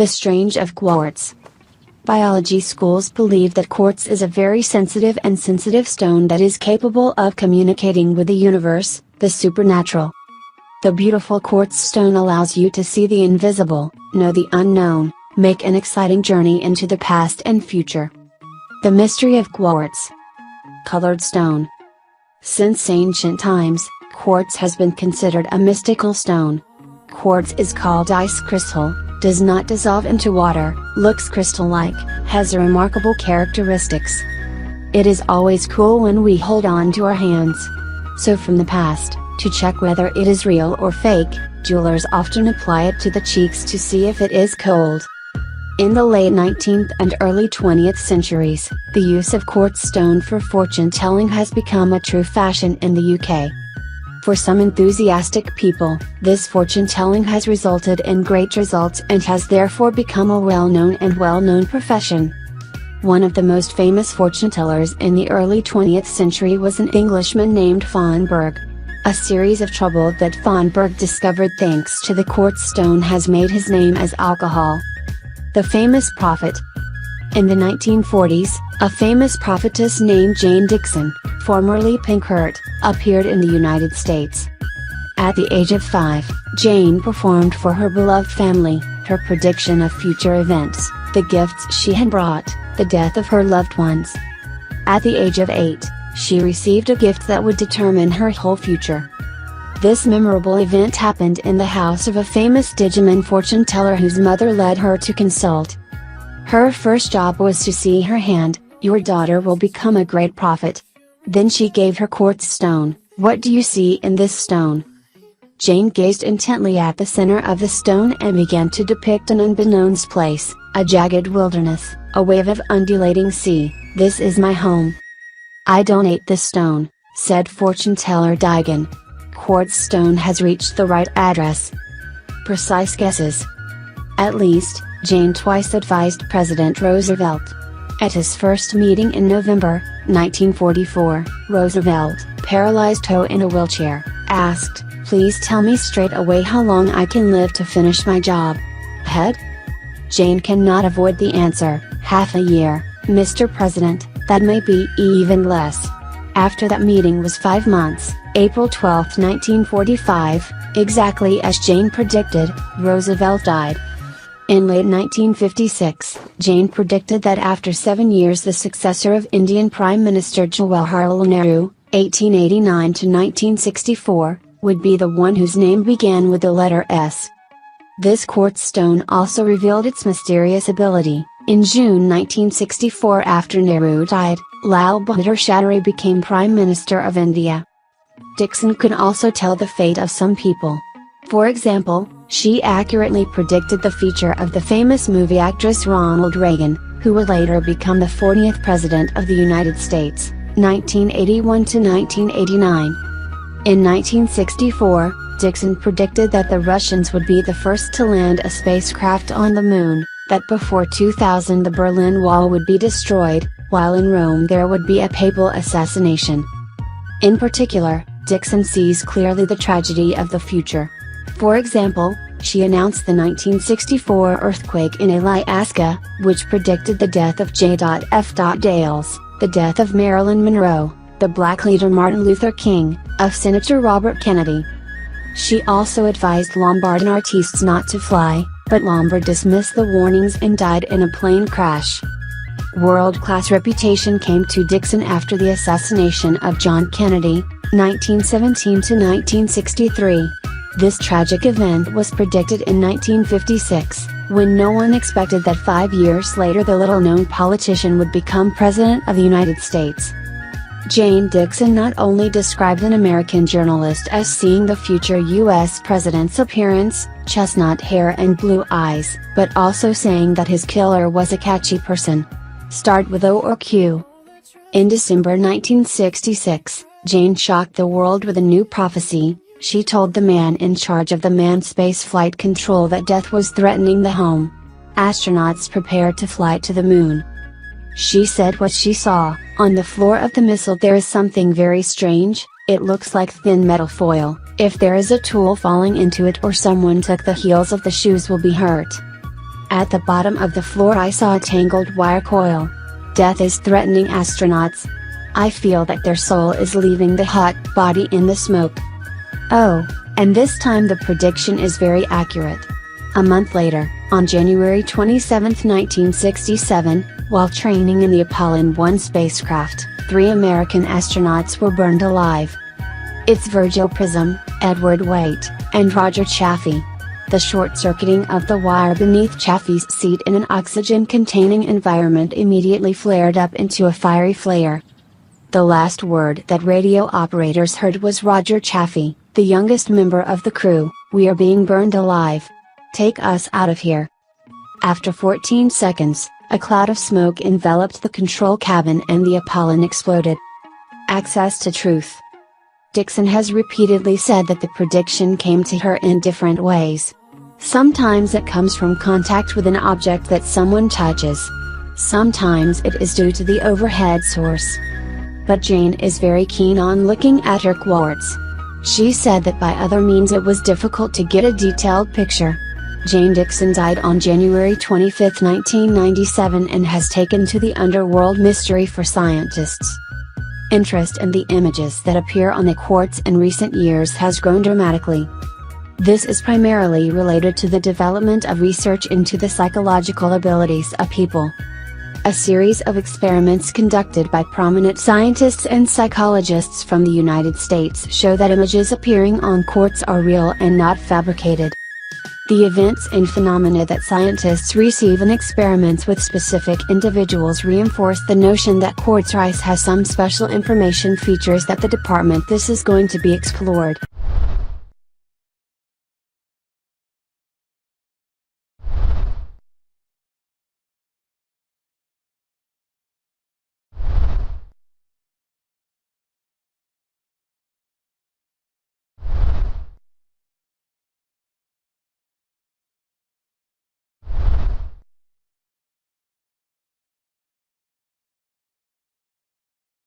The strange of quartz. Biology schools believe that quartz is a very sensitive stone that is capable of communicating with the universe, the supernatural. The beautiful quartz stone allows you to see the invisible, know the unknown, make an exciting journey into the past and future. The mystery of quartz. Colored stone. Since ancient times, quartz has been considered a mystical stone. Quartz is called ice crystal, does not dissolve into water, looks crystal-like, has remarkable characteristics. It is always cool when we hold on to our hands. So from the past, to check whether it is real or fake, jewelers often apply it to the cheeks to see if it is cold. In the late 19th and early 20th centuries, the use of quartz stone for fortune telling has become a true fashion in the UK. For some enthusiastic people, this fortune telling has resulted in great results and has therefore become a well-known profession. One of the most famous fortune tellers in the early 20th century was an Englishman named Fauconberg. A series of trouble that Fauconberg discovered thanks to the quartz stone has made his name as alcohol. The famous prophet. In the 1940s, a famous prophetess named Jane Dixon, formerly Pinkhurt, appeared in the United States. At the age of 5, Jane performed for her beloved family, her prediction of future events, the gifts she had brought, the death of her loved ones. At the age of 8, she received a gift that would determine her whole future. This memorable event happened in the house of a famous Digimon fortune teller whose mother led her to consult. Her first job was to see her hand, "Your daughter will become a great prophet." Then she gave her quartz stone. "What do you see in this stone?" Jane gazed intently at the center of the stone and began to depict an unbeknownst place, a jagged wilderness, a wave of undulating sea. "This is my home. I donate this stone," said fortune teller Digan. Quartz stone has reached the right address. Precise guesses. At least, Jane twice advised President Roosevelt. At his first meeting in November, 1944, Roosevelt, paralyzed in a wheelchair, asked, "Please tell me straight away how long I can live to finish my job." Head? Jane cannot avoid the answer, "Half a year, Mr. President, that may be even less." After that meeting was 5 months, April 12, 1945, exactly as Jane predicted, Roosevelt died. In late 1956, Jane predicted that after 7 years the successor of Indian Prime Minister Jawaharlal Nehru, 1889 to 1964, would be the one whose name began with the letter S. This quartz stone also revealed its mysterious ability. In June 1964, after Nehru died, Lal Bahadur Shastri became Prime Minister of India. Dixon could also tell the fate of some people. For example, she accurately predicted the future of the famous movie actress Ronald Reagan, who would later become the 40th President of the United States, 1981 to 1989. In 1964, Dixon predicted that the Russians would be the first to land a spacecraft on the moon, that before 2000 the Berlin Wall would be destroyed, while in Rome there would be a papal assassination. In particular, Dixon sees clearly the tragedy of the future. For example, she announced the 1964 earthquake in Alaska, which predicted the death of J.F. Dales, the death of Marilyn Monroe, the Black leader Martin Luther King, of Senator Robert Kennedy. She also advised Lombardian artists not to fly, but Lombard dismissed the warnings and died in a plane crash. World-class reputation came to Dixon after the assassination of John Kennedy, 1917 to 1963. This tragic event was predicted in 1956, when no one expected that 5 years later the little-known politician would become President of the United States. Jane Dixon not only described an American journalist as seeing the future U.S. president's appearance, chestnut hair and blue eyes, but also saying that his killer was a catchy person. Start with O or Q. In December 1966, Jane shocked the world with a new prophecy. She told the man in charge of the manned space flight control that death was threatening the home. Astronauts prepared to fly to the moon. She said what she saw: on the floor of the missile there is something very strange, it looks like thin metal foil, if there is a tool falling into it or someone took the heels of the shoes will be hurt. At the bottom of the floor I saw a tangled wire coil. Death is threatening astronauts. I feel that their soul is leaving the hot body in the smoke. Oh, and this time the prediction is very accurate. A month later, on January 27, 1967, while training in the Apollo 1 spacecraft, 3 American astronauts were burned alive. It's Virgil Prism, Edward Waite, and Roger Chaffee. The short-circuiting of the wire beneath Chaffee's seat in an oxygen-containing environment immediately flared up into a fiery flare. The last word that radio operators heard was Roger Chaffee, the youngest member of the crew, "We are being burned alive. Take us out of here." After 14 seconds, a cloud of smoke enveloped the control cabin and the Apollo exploded. Access to truth. Dixon has repeatedly said that the prediction came to her in different ways. Sometimes it comes from contact with an object that someone touches. Sometimes it is due to the overhead source. But Jane is very keen on looking at her quartz. She said that by other means it was difficult to get a detailed picture. Jane Dixon died on January 25, 1997 and has taken to the underworld mystery for scientists. Interest in the images that appear on the quartz in recent years has grown dramatically. This is primarily related to the development of research into the psychological abilities of people. A series of experiments conducted by prominent scientists and psychologists from the United States show that images appearing on quartz are real and not fabricated. The events and phenomena that scientists receive in experiments with specific individuals reinforce the notion that quartz has some special information features that the department this is going to be explored.